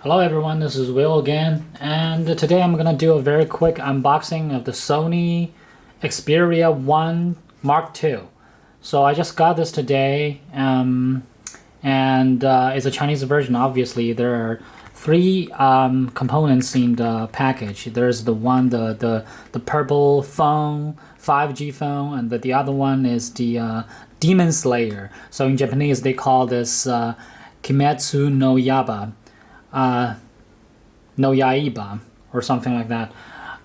Hello everyone, this is Will again, and today I'm gonna do a very quick unboxing of the Sony Xperia 1 Mark II. So I just got this today, and it's a Chinese version. Obviously, there are three components in the package. There's the one, the purple phone, 5G phone, and the other one is the Demon Slayer. So in Japanese, they call this Kimetsu no Yaiba. No Yaiba or something like that.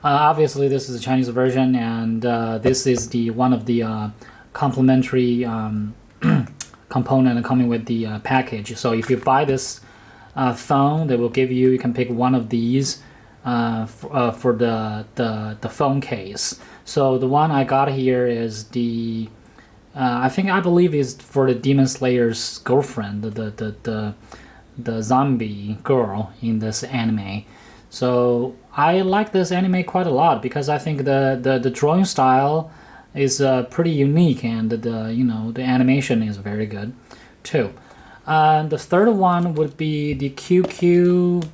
Obviously, this is a Chinese version, and this is the one of the complementary component coming with the package. So if you buy this phone, they will give you. You can pick one of these for the phone case. So the one I got here is the I believe is for the Demon Slayer's girlfriend, the zombie girl in this anime. So I like this anime quite a lot because I think the drawing style is pretty unique, and the animation is very good too. The third one would be the QQ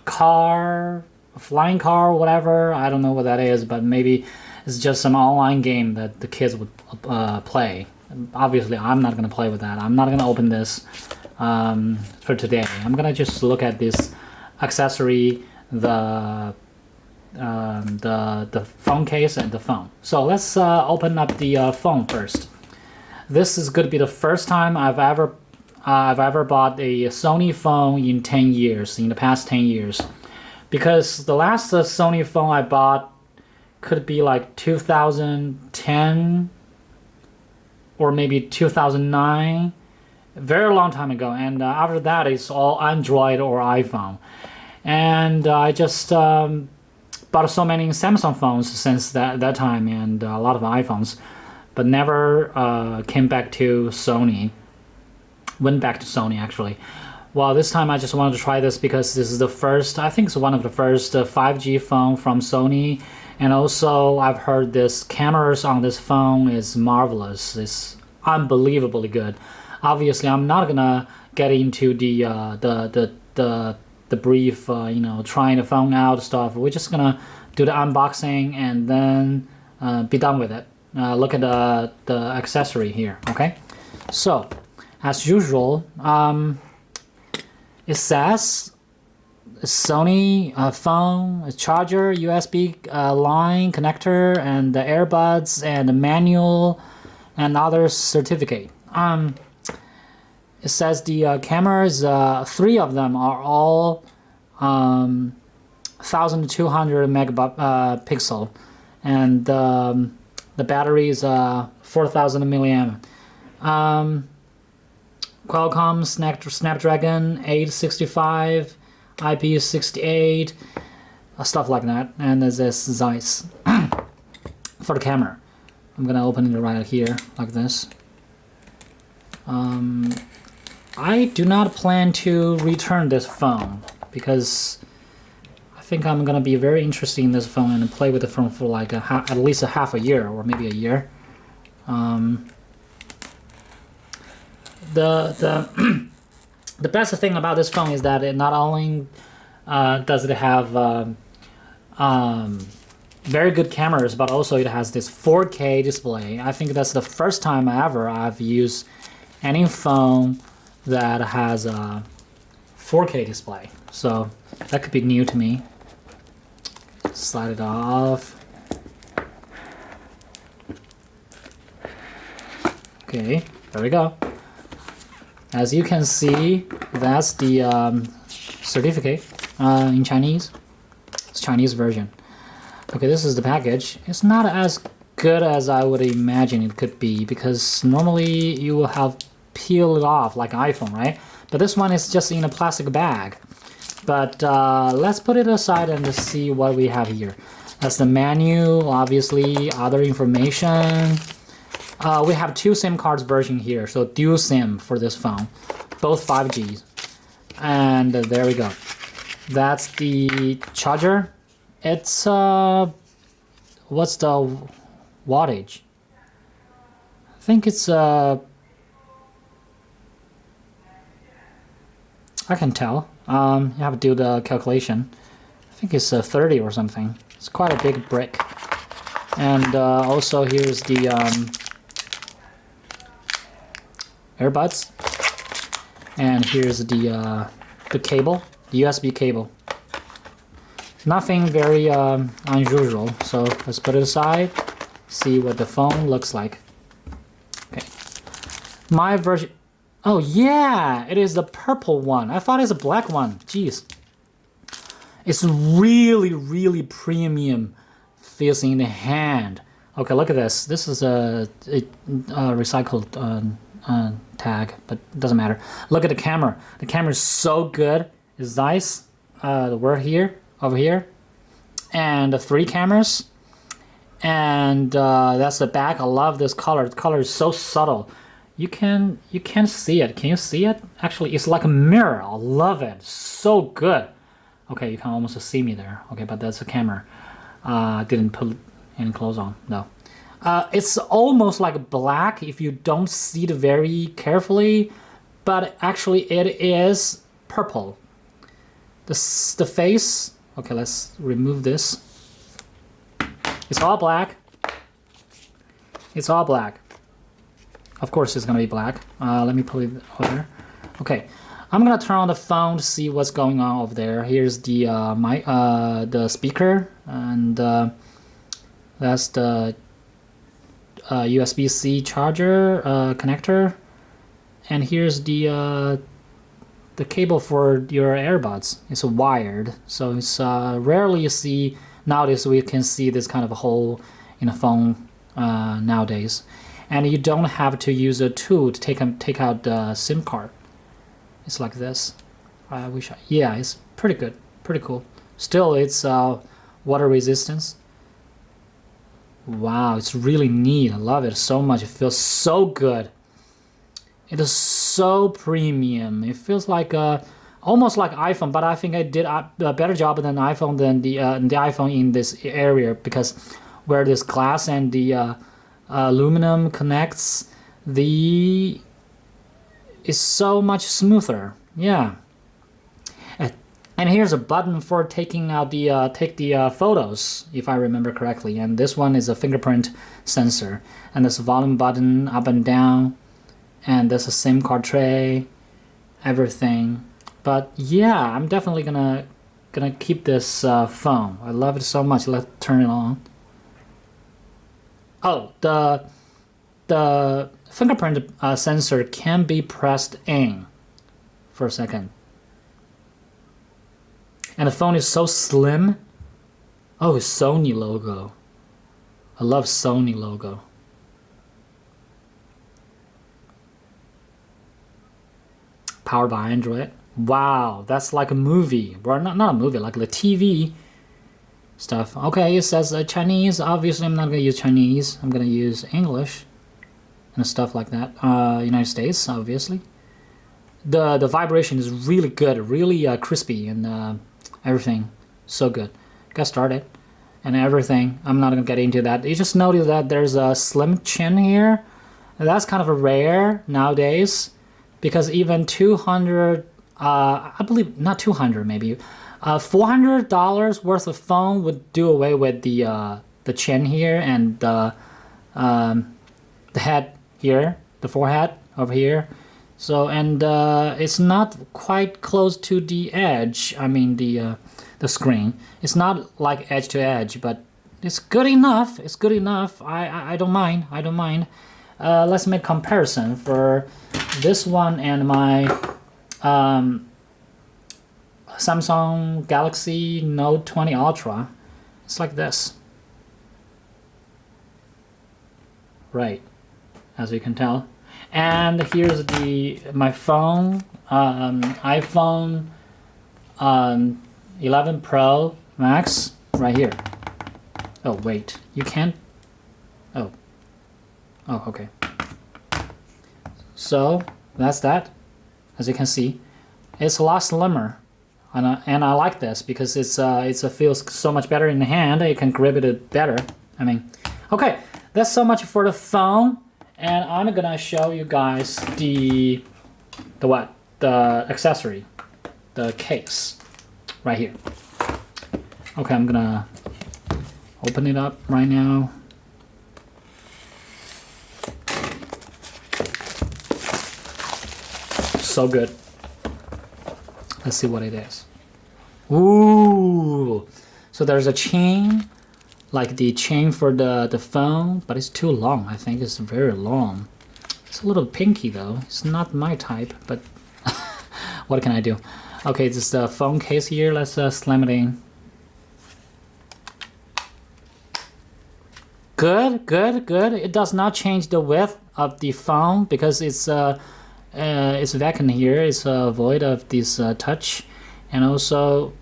car, flying car, whatever. I don't know what that is, but maybe it's just some online game that the kids would play. Obviously, I'm not gonna play with that. I'm not gonna open this for today. I'm gonna just look at this accessory, the phone case and the phone. So let's open up the phone first. This is going to be the first time I've ever bought a Sony phone in 10 years, in the past 10 years, because the last Sony phone I bought could be like 2010 or maybe 2009. Very long time ago, and after that it's all Android or iPhone, and I just bought so many Samsung phones since that time, and a lot of iPhones, but never came back to Sony. Went back to Sony actually. Well, this time I just wanted to try this because this is the first, I think it's one of the first 5G phone from Sony, and also I've heard this cameras on this phone is marvelous. It's unbelievably good. Obviously, I'm not gonna get into the brief, trying the phone out stuff. We're just gonna do the unboxing and then be done with it. Look at the accessory here. Okay, so as usual, it says Sony phone, a charger, USB line connector, and the earbuds, and the manual, and other certificate. It says the cameras, three of them are all 1200 megapixel, and the battery is 4000 milliamp. Qualcomm Snapdragon 865, IP68, stuff like that, and there's this Zeiss for the camera. I'm gonna open it right here like this. I do not plan to return this phone because I think I'm gonna be very interested in this phone and play with the phone for like at least a half a year or maybe a year. The the best thing about this phone is that it not only does it have very good cameras, but also it has this 4K display. I think that's the first time ever I've used any phone that has a 4K display, so that could be new to me. Slide it off. Okay, there we go. As you can see, that's the certificate in Chinese. It's Chinese version. Okay, this is the package. It's not as good as I would imagine it could be, because normally you will have peel it off like iPhone, right? But this one is just in a plastic bag. But let's put it aside and just see what we have here. That's the menu, obviously, other information. We have two SIM cards version here, so dual SIM for this phone, both 5Gs. And there we go. That's the charger. It's what's the wattage? I think it's I can tell. You have to do the calculation. I think it's 30 or something. It's quite a big brick. And also here's the earbuds. And here's the cable, the USB cable. Nothing very unusual. So let's put it aside. See what the phone looks like. Okay. My version. Oh yeah, it is the purple one. I thought it's a black one. Jeez. It's really, really premium. Feels in the hand. Okay, look at this. This is a recycled tag, but it doesn't matter. Look at the camera. The camera is so good. It's nice. The word here, over here, and the 3 cameras. And that's the back. I love this color. The color is so subtle. You can't see it. Can you see it? Actually, it's like a mirror. I love it. So good. Okay, you can almost see me there. Okay, but that's the camera. Didn't put any clothes on. No. It's almost like black if you don't see it very carefully, but actually it is purple. The face. Okay, let's remove this. It's all black. It's all black. Of course it's gonna be black. Let me put it over there. Okay, I'm gonna turn on the phone to see what's going on over there. Here's the the speaker, and that's the USB-C charger connector, and here's the cable for your earbuds. It's wired, so it's rarely you see nowadays. We can see this kind of a hole in a phone nowadays. And you don't have to use a tool to take out the SIM card. It's like this. I wish yeah, it's pretty good, pretty cool. Still, it's water resistance. Wow, it's really neat. I love it so much. It feels so good. It is so premium. It feels like almost like iPhone, but I think I did a better job than iPhone than the iPhone in this area, because where this glass and the aluminum connects, it's so much smoother. Yeah. And here's a button for taking out take the photos, if I remember correctly. And this one is a fingerprint sensor. And there's a volume button up and down. And there's a SIM card tray, everything. But yeah, I'm definitely gonna keep this phone. I love it so much. Let's turn it on. Oh, the fingerprint sensor can be pressed in for a second. And the phone is so slim. Oh, Sony logo. I love Sony logo. Powered by Android. Wow, that's like a movie. Well, not a movie, like the TV stuff. Okay, it says Chinese. Obviously, I'm not gonna use Chinese. I'm gonna use English and stuff like that. United States, obviously. The vibration is really good, really crispy, and everything. So good. Got started, and everything. I'm not gonna get into that. You just notice that there's a slim chin here. And that's kind of a rare nowadays, because even 200, I believe not 200, maybe. $400 worth of phone would do away with the chin here and the head here, the forehead over here. So, and it's not quite close to the edge. I mean the screen. It's not like edge to edge, but it's good enough. It's good enough. I don't mind. I don't mind. Let's make comparison for this one and my Samsung Galaxy Note 20 Ultra. It's like this. Right, as you can tell. And here's my phone, iPhone 11 Pro Max right here. Oh wait, you can't. Oh, okay. So that's that. As you can see, it's a lot slimmer. And I like this because it feels so much better in the hand. You can grip it better. I mean, okay, that's so much for the phone. And I'm gonna show you guys the accessory. the case right here. Okay, I'm gonna open it up right now. So good. Let's see what it is. Ooh, so there's a chain, like the chain for the phone, but it's too long. I think it's very long. It's a little pinky though. It's not my type, but what can I do? Okay, this is the phone case here. Let's slam it in. Good, good, good. It does not change the width of the phone because it's vacant here. It's void of this touch, and also,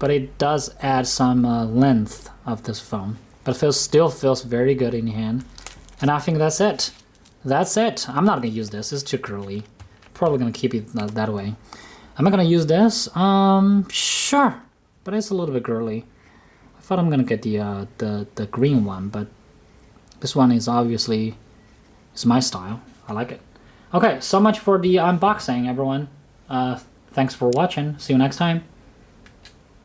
but it does add some length of this phone. But still feels very good in your hand. And I think that's it. That's it. I'm not gonna use this. It's too curly. Probably gonna keep it that way. Am I gonna use this? Sure. But it's a little bit girly. I thought I'm gonna get the green one, but this one is obviously my style. I like it. Okay, so much for the unboxing, everyone. Thanks for watching. See you next time.